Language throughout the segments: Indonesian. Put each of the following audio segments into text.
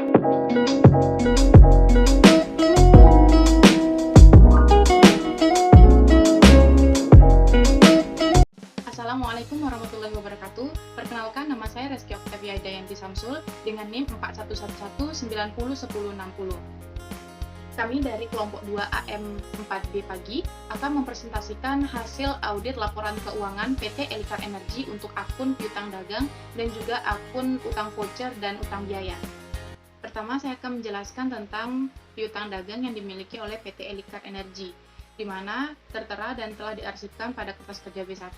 Assalamualaikum warahmatullahi wabarakatuh. Perkenalkan, nama saya Reski Oktavia Dayanti Samsul dengan NIM 4111101060. Kami dari kelompok 2 AM4B Pagi akan mempresentasikan hasil audit laporan keuangan PT Elikar Energi untuk akun piutang dagang dan juga akun utang voucher dan utang biaya. Pertama, saya akan menjelaskan tentang piutang dagang yang dimiliki oleh PT Elikar Energi, di mana tertera dan telah diarsipkan pada kertas kerja B1.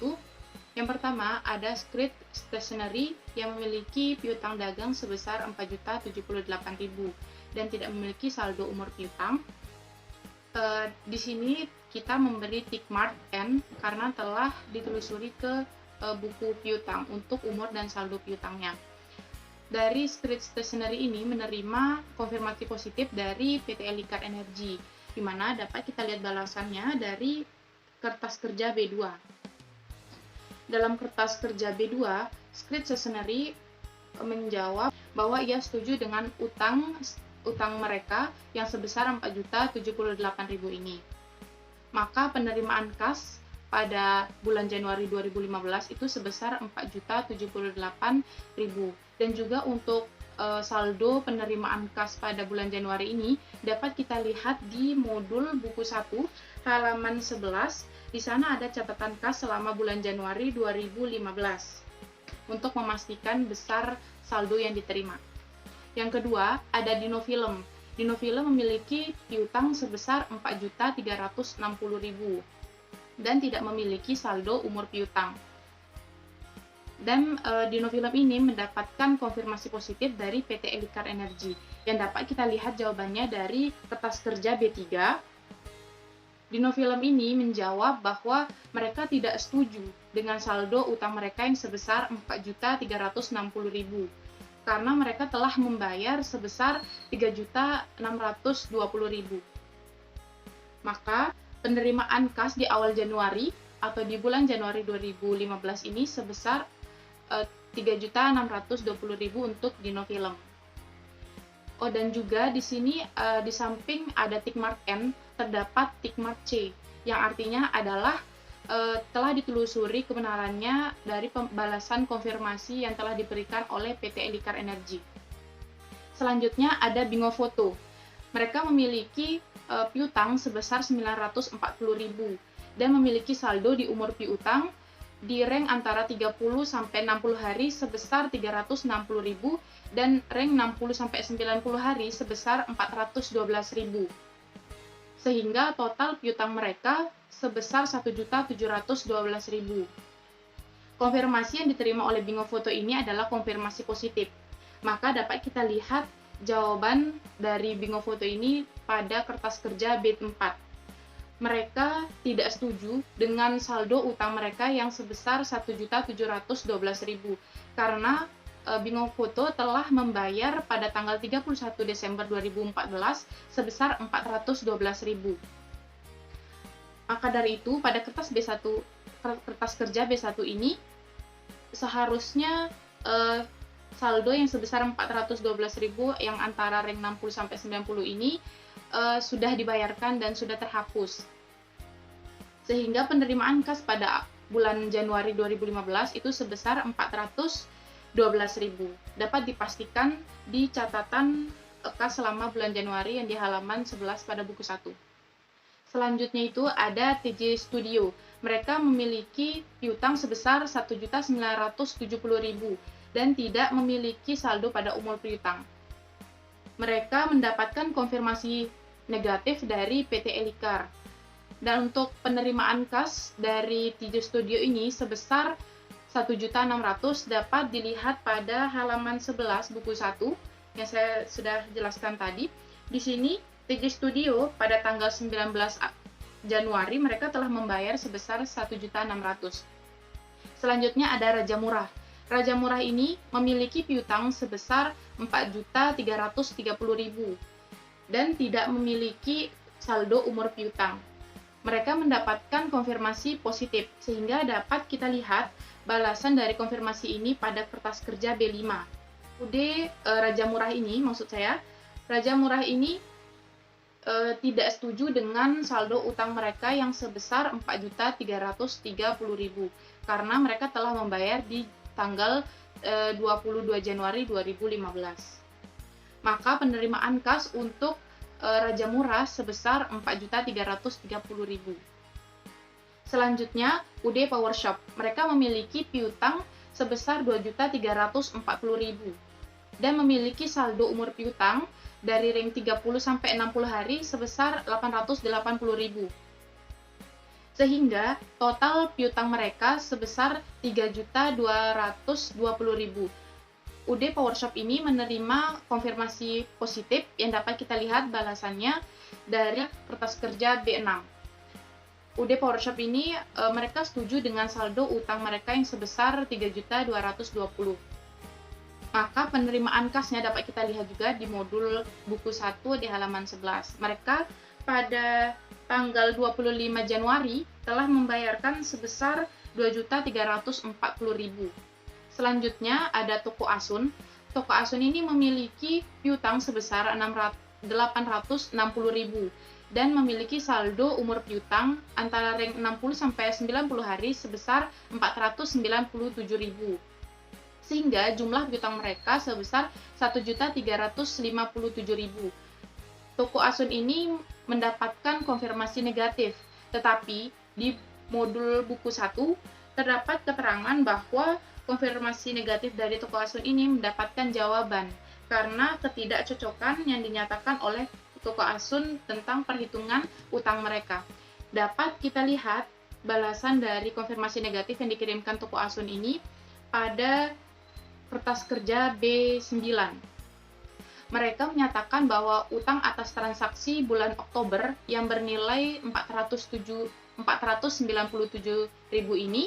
Yang pertama, ada Script Stationery yang memiliki piutang dagang sebesar Rp4.078.000 dan tidak memiliki saldo umur piutang. Di sini kita memberi tick mark N karena telah ditelusuri ke buku piutang untuk umur dan saldo piutangnya. Dari Script Stationery ini menerima konfirmasi positif dari PT Elikar Energi, di mana dapat kita lihat balasannya dari kertas kerja B2. Dalam kertas kerja B2, Script Stationery menjawab bahwa ia setuju dengan utang mereka yang sebesar Rp4.078.000 ini. Maka penerimaan kas pada bulan Januari 2015 itu sebesar Rp4.078.000, dan juga untuk saldo penerimaan kas pada bulan Januari ini dapat kita lihat di modul buku 1 halaman 11. Di sana ada catatan kas selama bulan Januari 2015 untuk memastikan besar saldo yang diterima. Yang kedua, ada Dinofilm. Dinofilm memiliki piutang sebesar Rp4.360.000 dan tidak memiliki saldo umur piutang. Dan Dinofilm ini mendapatkan konfirmasi positif dari PT Elikar Energi yang dapat kita lihat jawabannya dari kertas kerja B3. Dinofilm ini menjawab bahwa mereka tidak setuju dengan saldo utang mereka yang sebesar Rp4.360.000 karena mereka telah membayar sebesar Rp3.620.000. Maka penerimaan kas di awal Januari atau di bulan Januari 2015 ini sebesar Rp3.620.000 untuk Dinofilm. Oh, dan juga di sini di samping ada tick mark N, terdapat tick mark C, yang artinya adalah telah ditelusuri kebenarannya dari pembalasan konfirmasi yang telah diberikan oleh PT Elikar Energi. Selanjutnya ada Bingo Foto. Mereka memiliki piutang sebesar Rp940.000 dan memiliki saldo di umur piutang di rank antara 30 sampai 60 hari sebesar Rp360.000 dan rank 60 sampai 90 hari sebesar Rp412.000. Sehingga total piutang mereka sebesar Rp1.712.000. Konfirmasi yang diterima oleh Bingo Foto ini adalah konfirmasi positif. Maka dapat kita lihat jawaban dari Bingo Foto ini pada kertas kerja B4. Mereka tidak setuju dengan saldo utang mereka yang sebesar Rp1.712.000 karena Bingo Foto telah membayar pada tanggal 31 Desember 2014 sebesar Rp412.000. Maka dari itu, pada kertas kerja B1 ini seharusnya saldo yang sebesar Rp412.000 yang antara rank 60 sampai 90 ini sudah dibayarkan dan sudah terhapus. Sehingga penerimaan kas pada bulan Januari 2015 itu sebesar Rp412.000. Dapat dipastikan di catatan kas selama bulan Januari yang di halaman 11 pada buku 1. Selanjutnya itu ada TJ Studio. Mereka memiliki piutang sebesar Rp1.970.000 dan tidak memiliki saldo pada umur piutang. Mereka mendapatkan konfirmasi negatif dari PT Elikar. Dan untuk penerimaan kas dari TJ Studio ini sebesar Rp1.600.000 dapat dilihat pada halaman 11 buku 1 yang saya sudah jelaskan tadi. Di sini TJ Studio pada tanggal 19 Januari mereka telah membayar sebesar Rp1.600.000. Selanjutnya ada Raja Murah. Raja Murah ini memiliki piutang sebesar Rp4.330.000 dan tidak memiliki saldo umur piutang. Mereka mendapatkan konfirmasi positif, sehingga dapat kita lihat balasan dari konfirmasi ini pada kertas kerja B5. Raja Murah ini, maksud saya, Raja Murah ini tidak setuju dengan saldo utang mereka yang sebesar 4.330.000 karena mereka telah membayar di tanggal 22 Januari 2015. Maka penerimaan kas untuk Raja Murah sebesar 4.330.000. Selanjutnya, UD Power Shop. Mereka memiliki piutang sebesar 2.340.000 dan memiliki saldo umur piutang dari ring 30 sampai 60 hari sebesar 880.000. Sehingga total piutang mereka sebesar 3.220.000. UD Power Shop ini menerima konfirmasi positif yang dapat kita lihat balasannya dari kertas kerja B6. UD Power Shop ini mereka setuju dengan saldo utang mereka yang sebesar 3.220. Maka penerimaan kasnya dapat kita lihat juga di modul buku 1 di halaman 11. Mereka pada tanggal 25 Januari telah membayarkan sebesar 2.340.000. Selanjutnya ada Toko Asun. Toko Asun ini memiliki piutang sebesar 860.000 dan memiliki saldo umur piutang antara ring 60 sampai 90 hari sebesar 497.000. Sehingga jumlah piutang mereka sebesar 1.357.000. Toko Asun ini mendapatkan konfirmasi negatif, tetapi di modul buku 1 terdapat keterangan bahwa konfirmasi negatif dari Toko Asun ini mendapatkan jawaban karena ketidakcocokan yang dinyatakan oleh Toko Asun tentang perhitungan utang mereka. Dapat kita lihat balasan dari konfirmasi negatif yang dikirimkan Toko Asun ini pada kertas kerja B9. Mereka menyatakan bahwa utang atas transaksi bulan Oktober yang bernilai 497.000 ini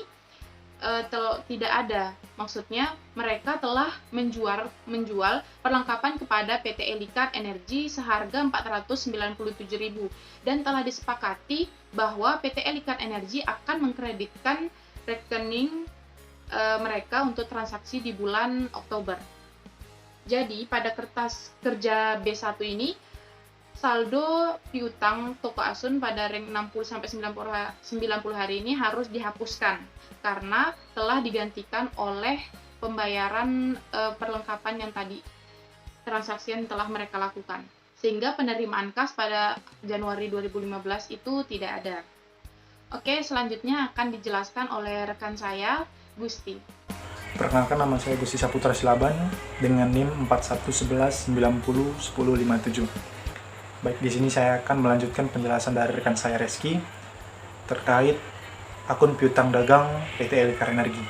tidak ada. Maksudnya mereka telah menjual perlengkapan kepada PT Elikat Energi seharga 497.000 dan telah disepakati bahwa PT Elikat Energi akan mengkreditkan rekening mereka untuk transaksi di bulan Oktober. Jadi pada kertas kerja B1 ini saldo piutang Toko Asun pada ring 60 sampai 90 hari ini harus dihapuskan karena telah digantikan oleh pembayaran perlengkapan yang tadi transaksi yang telah mereka lakukan. Sehingga penerimaan kas pada Januari 2015 itu tidak ada. Oke, selanjutnya akan dijelaskan oleh rekan saya, Gusti. Perkenalkan, nama saya Gusti Saputra Silaban dengan NIM 4111901057. Baik, di sini saya akan melanjutkan penjelasan dari rekan saya Reski terkait akun piutang dagang PT Elikat Energi.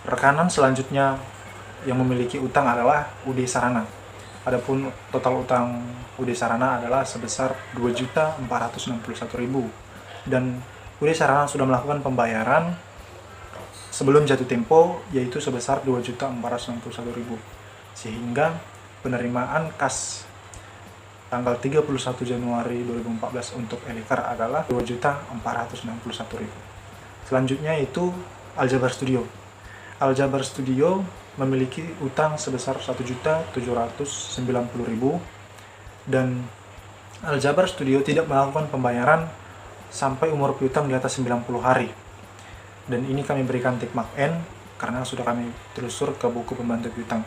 Rekanan selanjutnya yang memiliki utang adalah UD Sarana. Adapun total utang UD Sarana adalah sebesar 2.461.000 dan UD Sarana sudah melakukan pembayaran sebelum jatuh tempo yaitu sebesar 2.461.000, sehingga penerimaan kas tanggal 31 Januari 2014 untuk Elikat adalah 2.461.000. Selanjutnya itu Aljabar Studio. Aljabar Studio memiliki utang sebesar 1.790.000 dan Aljabar Studio tidak melakukan pembayaran sampai umur piutang di atas 90 hari. Dan ini kami berikan tik mark N karena sudah kami telusur ke buku pembantu piutang.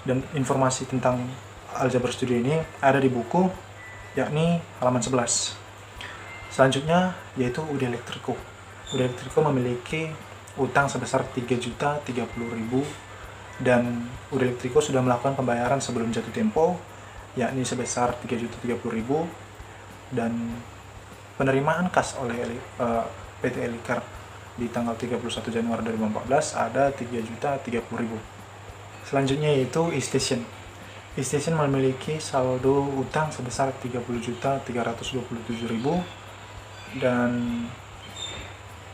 Dan informasi tentang Aljabar Studio ini ada di buku, yakni halaman 11. Selanjutnya yaitu UD Elektriko. UD Elektriko memiliki utang sebesar 3.030.000 dan UD Elektriko sudah melakukan pembayaran sebelum jatuh tempo, yakni sebesar 3.030.000 dan penerimaan kas oleh PT Elikat di tanggal 31 Januari 2014 ada 3.030.000. Selanjutnya yaitu E-Station. E-Station memiliki saldo utang sebesar 30.327.000 dan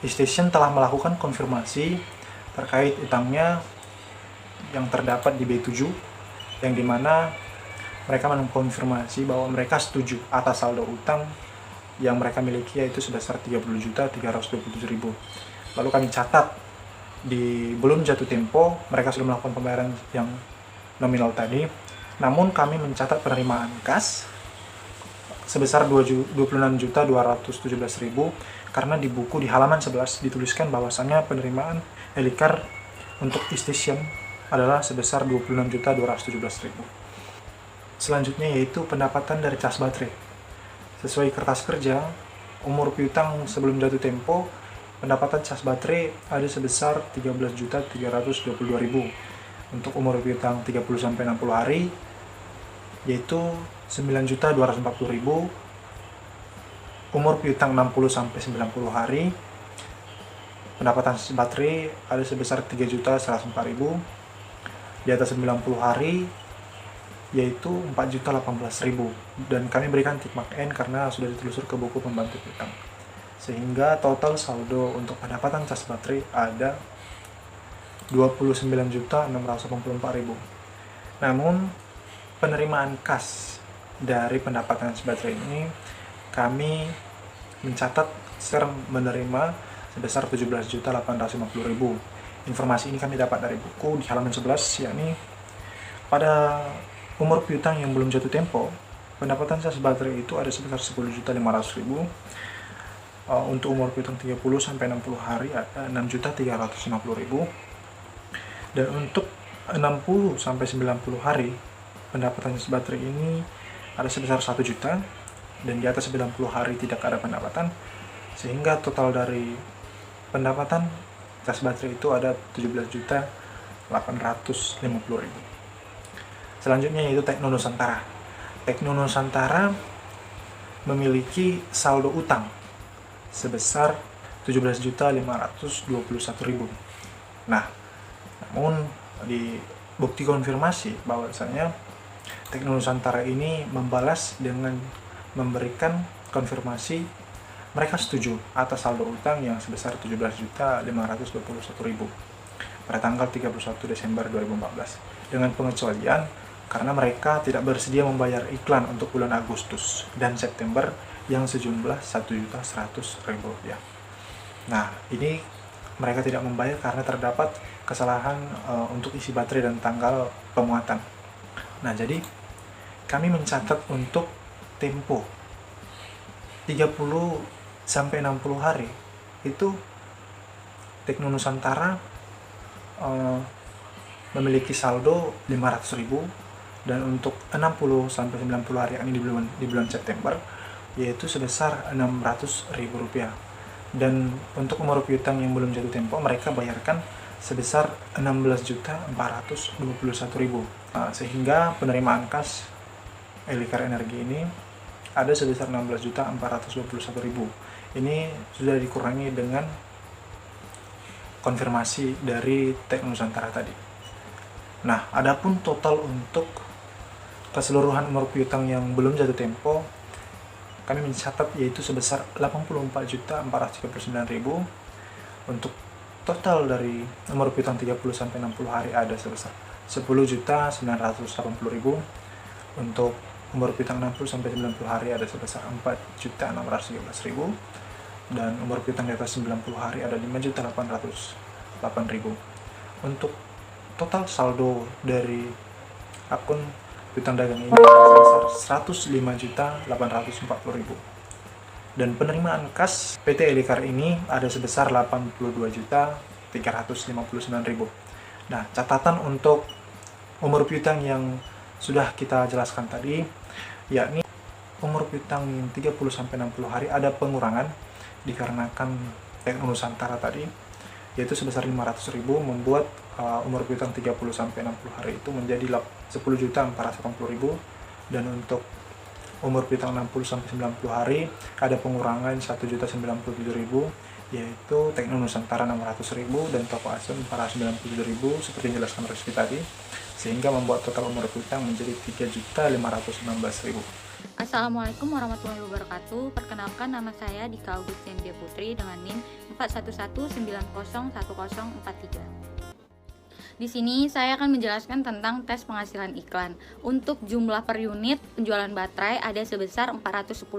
E-Station telah melakukan konfirmasi terkait utangnya yang terdapat di B7, yang dimana mereka mengkonfirmasi bahwa mereka setuju atas saldo utang yang mereka miliki yaitu sebesar 30.327.000. Lalu kami catat di belum jatuh tempo mereka sudah melakukan pembayaran yang nominal tadi. Namun kami mencatat penerimaan kas sebesar 26.217.000 karena di buku di halaman 11 dituliskan bahwasannya penerimaan Elikar untuk e-station adalah sebesar 26.217.000. Selanjutnya yaitu pendapatan dari cas baterai. Sesuai kertas kerja, umur piutang sebelum jatuh tempo, pendapatan cas baterai ada sebesar 13.322.000. Untuk umur piutang 30-60 hari, yaitu 9.240.000. Umur piutang 60-90 hari, pendapatan baterai ada sebesar 3.104.000. Di atas 90 hari, yaitu 4.018.000. Dan kami berikan tick mark N karena sudah ditelusur ke buku pembantu piutang. Sehingga total saldo untuk pendapatan cas baterai ada 29.684.000. Namun penerimaan kas dari pendapatan cas baterai ini kami mencatat sekarang menerima sebesar 17.850.000. Informasi ini kami dapat dari buku di halaman 11, yakni pada umur piutang yang belum jatuh tempo, pendapatan cas baterai itu ada sebesar 10.500.000. Untuk umur piutang 30-60 hari ada 6.350.000. Dan untuk 60-90 hari, pendapatan cas baterai ini ada sebesar 1 juta, dan di atas 90 hari tidak ada pendapatan, sehingga total dari pendapatan cas baterai itu ada 17.850.000. Selanjutnya yaitu Tekno Nusantara. Tekno Nusantara memiliki saldo utang sebesar 17.521.000. Nah, namun di bukti konfirmasi bahwasanya Tekno Nusantara ini membalas dengan memberikan konfirmasi mereka setuju atas saldo utang yang sebesar 17.521.000 pada tanggal 31 Desember 2014, dengan pengecualian karena mereka tidak bersedia membayar iklan untuk bulan Agustus dan September yang sejumlah 1.100.000 rupiah. Nah, ini mereka tidak membayar karena terdapat kesalahan untuk isi baterai dan tanggal pemuatan. Nah, jadi kami mencatat untuk tempo 30-60 hari itu Tekno Nusantara memiliki saldo 500.000, dan untuk 60-90 hari ini di bulan September yaitu sebesar 600.000 rupiah. Dan untuk umur piutang yang belum jatuh tempo mereka bayarkan sebesar 16.421.000. Sehingga penerimaan kas Elikar Energi ini ada sebesar 16.421.000. Ini sudah dikurangi dengan konfirmasi dari Tekno Nusantara tadi. Nah, adapun total untuk keseluruhan umur piutang yang belum jatuh tempo kami mencatat yaitu sebesar 84.439.000. Untuk total dari umur piutang 30-60 hari ada sebesar 10.980.000. Untuk umur piutang 60-90 hari ada sebesar 4.613.000, dan umur piutang di atas 90 hari ada 5.808.000. Untuk total saldo dari akun piutang dagang ini sebesar 105.840.000. Dan penerimaan kas PT Elikar ini ada sebesar 82.359.000. Nah, catatan untuk umur piutang yang sudah kita jelaskan tadi, yakni umur piutang 30-60 hari ada pengurangan dikarenakan Tekno Nusantara tadi, yaitu sebesar 500.000, membuat umur piutang 30-60 hari itu menjadi 10.480.000. Dan untuk umur piutang 60-90 hari ada pengurangan 1.097.000, yaitu Tekno Nusantara 600.000 dan Toko Asen 497.000 seperti dijelaskan Rizky tadi, sehingga membuat total umur piutang menjadi 3.516.000. Assalamualaikum warahmatullahi wabarakatuh. Perkenalkan, nama saya Dika Augustin Dia Putri dengan NIM 411901043. Di sini saya akan menjelaskan tentang tes penghasilan iklan. Untuk jumlah per unit penjualan baterai ada sebesar 410.000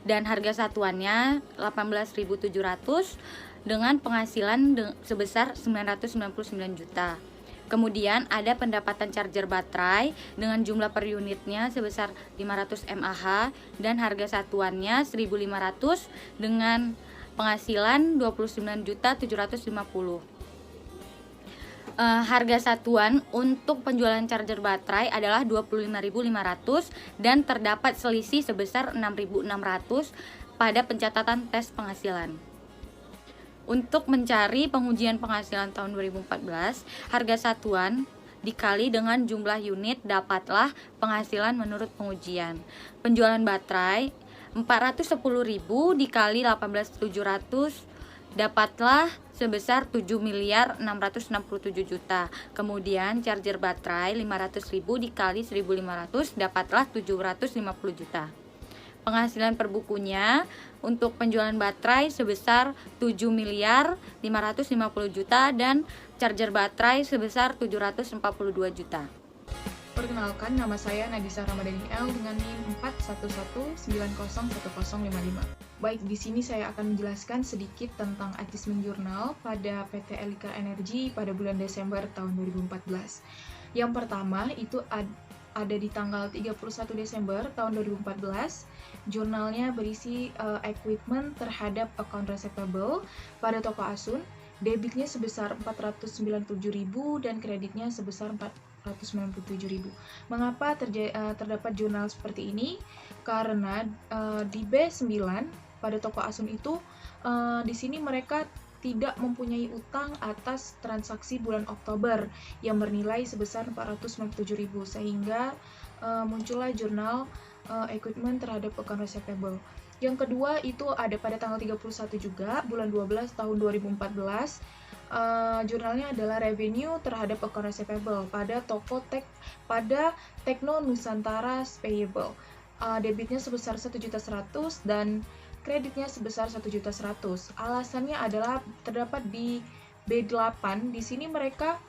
dan harga satuannya 18.700 dengan penghasilan sebesar 999 juta. Kemudian ada pendapatan charger baterai dengan jumlah per unitnya sebesar 500 mAh dan harga satuannya 1.500 dengan penghasilan 29.750.000. Harga satuan untuk penjualan charger baterai adalah 25.500 dan terdapat selisih sebesar 6.600 pada pencatatan tes penghasilan. Untuk mencari pengujian penghasilan tahun 2014, harga satuan dikali dengan jumlah unit dapatlah penghasilan menurut pengujian. Penjualan baterai 410.000 dikali 18.700 dapatlah sebesar 7.667.000.000. Kemudian charger baterai 500.000 dikali 1.500 dapatlah 750 juta. Penghasilan per bukunya untuk penjualan baterai sebesar 7.550.000.000 dan charger baterai sebesar 742 juta. Perkenalkan, nama saya Nagisa Ramadhani L dengan NIM 411901055. Baik, di sini saya akan menjelaskan sedikit tentang advertisement jurnal pada PT Elika Energi pada bulan Desember tahun 2014. Yang pertama itu ada di tanggal 31 Desember tahun 2014. Jurnalnya berisi equipment terhadap account receivable pada toko Asun. Debitnya sebesar 497.000 dan kreditnya sebesar 497.000. Mengapa terdapat jurnal seperti ini? Karena di B9 pada toko Asun itu di sini mereka tidak mempunyai utang atas transaksi bulan Oktober yang bernilai sebesar 497.000 sehingga muncullah jurnal equipment terhadap account receivable. Yang kedua itu ada pada tanggal 31 juga bulan 12 tahun 2014. Jurnalnya adalah revenue terhadap account receivable pada pada Tekno Nusantara Payable. Debitnya sebesar 1.100.000 dan kreditnya sebesar 1.100.000. Alasannya adalah terdapat di B8. Di sini mereka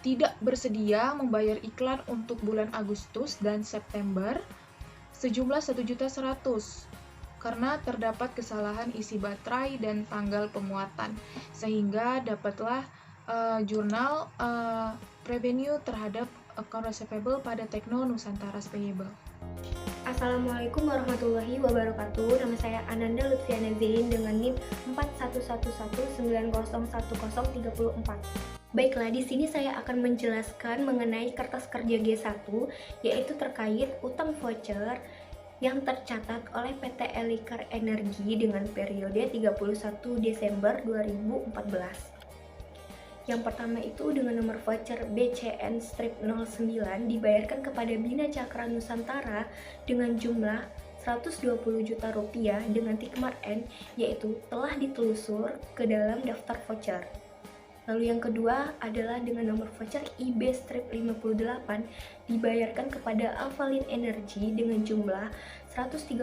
tidak bersedia membayar iklan untuk bulan Agustus dan September sejumlah 1.100.000 karena terdapat kesalahan isi baterai dan tanggal pemuatan, sehingga dapatlah jurnal revenue terhadap account receivable pada Tekno Nusantara Payable. Assalamualaikum warahmatullahi wabarakatuh. Nama saya Ananda Lutfiana Zain dengan NIM 41190101034. Baiklah, di sini saya akan menjelaskan mengenai kertas kerja G1, yaitu terkait utang voucher yang tercatat oleh PT Elika Energi dengan periode 31 Desember 2014. Yang pertama itu dengan nomor voucher BCN-09 dibayarkan kepada Bina Cakra Nusantara dengan jumlah 120 juta rupiah dengan tikmar N, yaitu telah ditelusur ke dalam daftar voucher. Lalu yang kedua adalah dengan nomor voucher IB-58 dibayarkan kepada Alphalin Energy dengan jumlah 135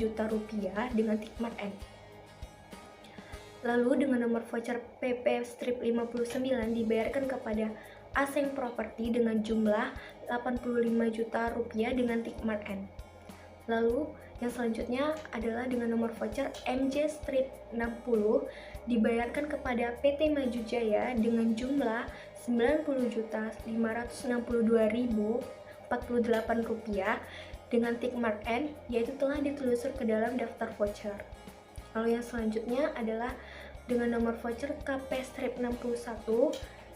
juta rupiah dengan tikmar N. Lalu dengan nomor voucher PP-59 dibayarkan kepada Aseng Property dengan jumlah 85 juta rupiah dengan tikmar N. Lalu yang selanjutnya adalah dengan nomor voucher MJ-60 dibayarkan kepada PT Maju Jaya dengan jumlah 90.562.048 rupiah dengan tikmar N, yaitu telah ditelusur ke dalam daftar voucher. Lalu yang selanjutnya adalah dengan nomor voucher KP-61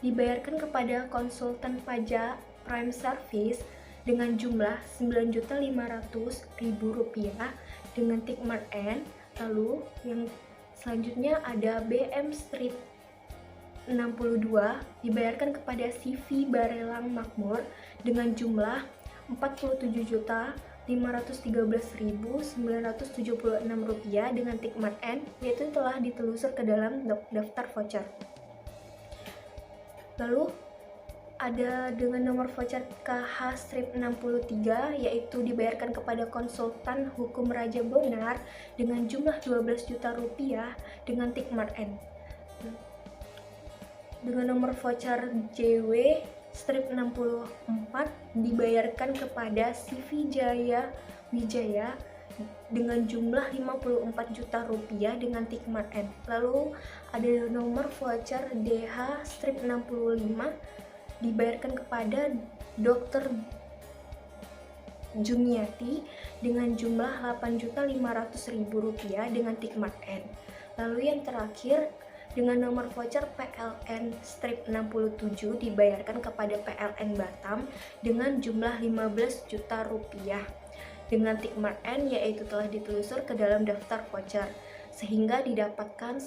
dibayarkan kepada konsultan pajak Prime Service dengan jumlah 9.500.000 rupiah dengan tikmar N. Lalu yang selanjutnya ada BM-62 dibayarkan kepada CV Barelang Makmur dengan jumlah 47.513.976 rupiah dengan tikmar N, yaitu telah ditelusur ke dalam daftar voucher. Lalu ada dengan nomor voucher KH-63 yaitu dibayarkan kepada konsultan hukum Raja Bonar dengan jumlah 12 juta rupiah dengan tikmar N. Dengan nomor voucher JW-64 dibayarkan kepada CV Jaya Wijaya dengan jumlah 54 juta rupiah dengan Tikmar N. Lalu ada nomor voucher DH strip 65 dibayarkan kepada Dr. Juniati dengan jumlah 8.500.000 rupiah dengan Tikmar N. Lalu yang terakhir dengan nomor voucher PLN strip 67 dibayarkan kepada PLN Batam dengan jumlah 15 juta rupiah dengan Tikmar N, yaitu telah ditelusur ke dalam daftar voucher sehingga didapatkan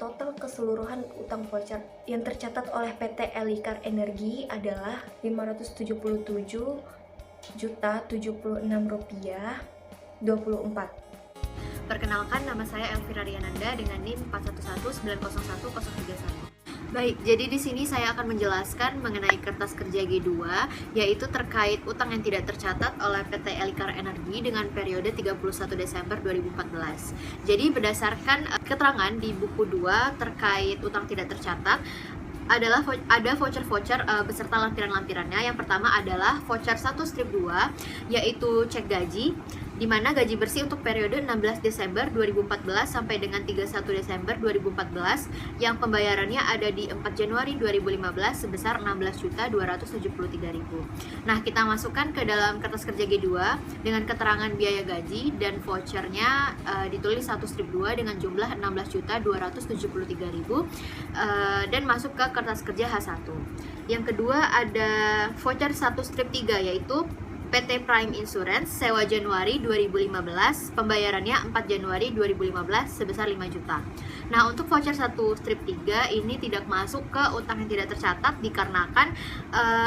total keseluruhan utang voucher yang tercatat oleh PT Elikar Energi adalah 577.076 rupiah 24. Perkenalkan, nama saya Elvira Riananda dengan NIM 4119010131. Baik, jadi di sini saya akan menjelaskan mengenai kertas kerja G2, yaitu terkait utang yang tidak tercatat oleh PT Elikar Energi dengan periode 31 Desember 2014. Jadi berdasarkan keterangan di buku 2 terkait utang tidak tercatat, ada voucher-voucher beserta lampiran-lampirannya. Yang pertama adalah voucher 1 strip 2, yaitu cek gaji, di mana gaji bersih untuk periode 16 Desember 2014 sampai dengan 31 Desember 2014 yang pembayarannya ada di 4 Januari 2015 sebesar 16.273.000. Nah, kita masukkan ke dalam kertas kerja G2 dengan keterangan biaya gaji dan vouchernya ditulis 1 strip 2 dengan jumlah 16.273.000 dan masuk ke kertas kerja H1. Yang kedua ada voucher 1 strip 3, yaitu PT Prime Insurance sewa Januari 2015, pembayarannya 4 Januari 2015 sebesar 5 juta. Nah, untuk voucher 1 strip 3 ini tidak masuk ke utang yang tidak tercatat dikarenakan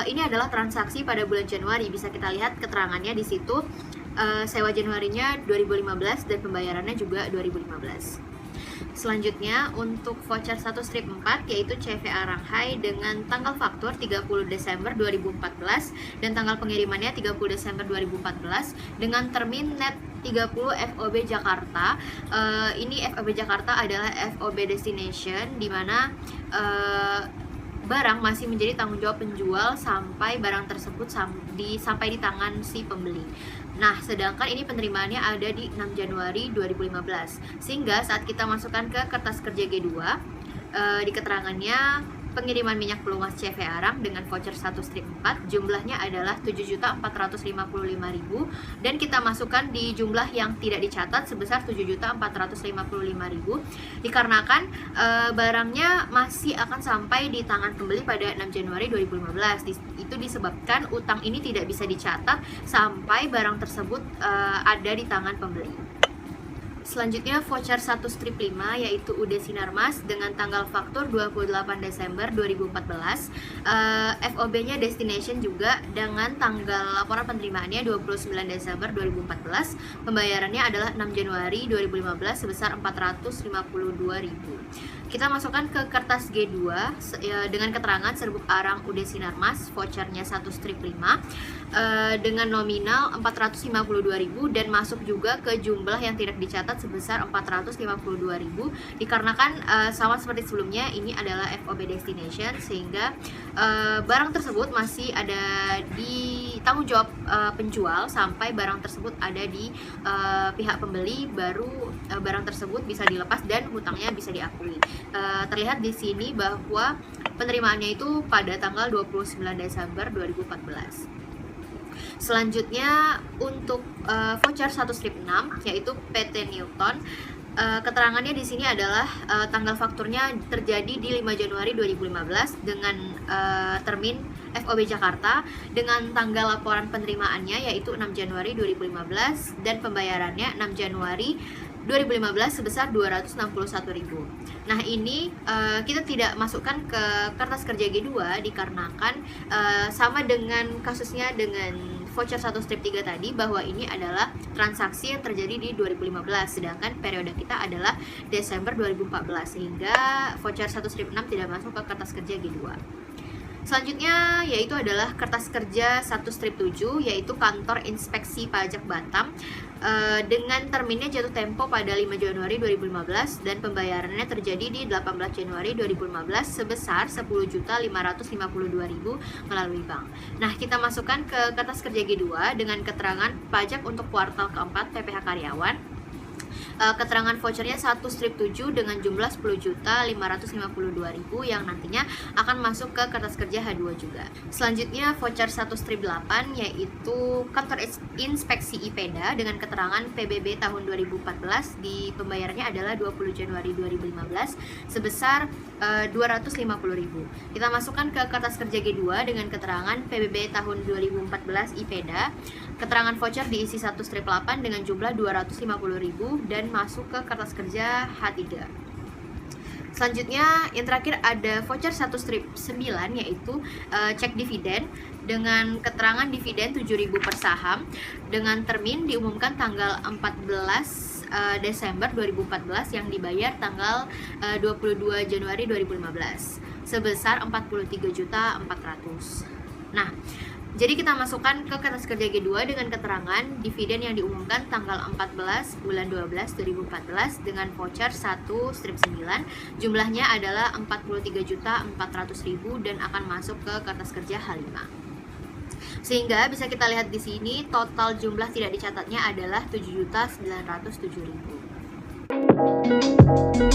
ini adalah transaksi pada bulan Januari. Bisa kita lihat keterangannya di situ, sewa Januarinya 2015 dan pembayarannya juga 2015. Selanjutnya untuk voucher 1 strip 4 yaitu CVA Ranghai dengan tanggal faktur 30 Desember 2014 dan tanggal pengirimannya 30 Desember 2014 dengan termin net 30 FOB Jakarta. Ini FOB Jakarta adalah FOB destination di mana barang masih menjadi tanggung jawab penjual sampai barang tersebut sampai di tangan si pembeli. Nah, sedangkan ini penerimaannya ada di 6 Januari 2015. Sehingga saat kita masukkan ke kertas kerja G2, di keterangannya pengiriman minyak pelumas CV Arang dengan voucher 1 strip 4 jumlahnya adalah 7.455.000 dan kita masukkan di jumlah yang tidak dicatat sebesar 7.455.000 dikarenakan barangnya masih akan sampai di tangan pembeli pada 6 Januari 2015. Itu disebabkan utang ini tidak bisa dicatat sampai barang tersebut ada di tangan pembeli. Selanjutnya voucher 1 strip 5 yaitu UD Sinarmas dengan tanggal faktur 28 Desember 2014, FOB-nya destination juga dengan tanggal laporan penerimaannya 29 Desember 2014, pembayarannya adalah 6 Januari 2015 sebesar 452.000. Kita masukkan ke kertas G2 dengan keterangan serbuk arang UD Sinarmas, vouchernya 1 strip 5 dengan nominal 452.000 dan masuk juga ke jumlah yang tidak dicatat sebesar 452.000 dikarenakan sama seperti sebelumnya ini adalah FOB destination sehingga barang tersebut masih ada di tanggung jawab penjual sampai barang tersebut ada di pihak pembeli baru barang tersebut bisa dilepas dan hutangnya bisa diakui. Terlihat di sini bahwa penerimaannya itu pada tanggal 29 Desember 2014. Selanjutnya untuk voucher 1 strip 6 yaitu PT Newton. Keterangannya di sini adalah tanggal fakturnya terjadi di 5 Januari 2015 dengan termin FOB Jakarta dengan tanggal laporan penerimaannya yaitu 6 Januari 2015 dan pembayarannya 6 Januari 2015 sebesar 261.000. Nah, ini kita tidak masukkan ke kertas kerja G2 dikarenakan sama dengan kasusnya dengan voucher 1 strip 3 tadi bahwa ini adalah transaksi yang terjadi di 2015 sedangkan periode kita adalah Desember 2014 sehingga voucher 1 strip 6 tidak masuk ke kertas kerja G2. Selanjutnya yaitu adalah kertas kerja 1 strip 7, yaitu kantor inspeksi pajak Batam, dengan terminnya jatuh tempo pada 5 Januari 2015 dan pembayarannya terjadi di 18 Januari 2015 sebesar 10.552.000 melalui bank. Nah, kita masukkan ke kertas kerja G2 dengan keterangan pajak untuk kuartal keempat PPh karyawan. Keterangan vouchernya 1 strip 7 dengan jumlah 10.552.000 yang nantinya akan masuk ke kertas kerja H2 juga. Selanjutnya voucher 1 strip 8 yaitu kantor inspeksi IPEDA dengan keterangan PBB tahun 2014 di pembayarannya adalah 20 Januari 2015 sebesar 250.000. Kita masukkan ke kertas kerja G2 dengan keterangan PBB tahun 2014 IPEDA. Keterangan voucher diisi 1 strip 8 dengan jumlah 250.000 dan masuk ke kertas kerja H3. Selanjutnya yang terakhir ada voucher 1 strip 9 yaitu cek dividen dengan keterangan dividen 7.000 per saham dengan termin diumumkan tanggal 14 Desember 2014 yang dibayar tanggal 22 Januari 2015 sebesar 43.400.000. Nah, jadi kita masukkan ke kertas kerja G2 dengan keterangan dividen yang diumumkan tanggal 14 bulan 12 2014 dengan voucher 1 strip 9. Jumlahnya adalah 43.400.000 dan akan masuk ke kertas kerja H5. Sehingga bisa kita lihat di sini total jumlah tidak dicatatnya adalah 7.907.000.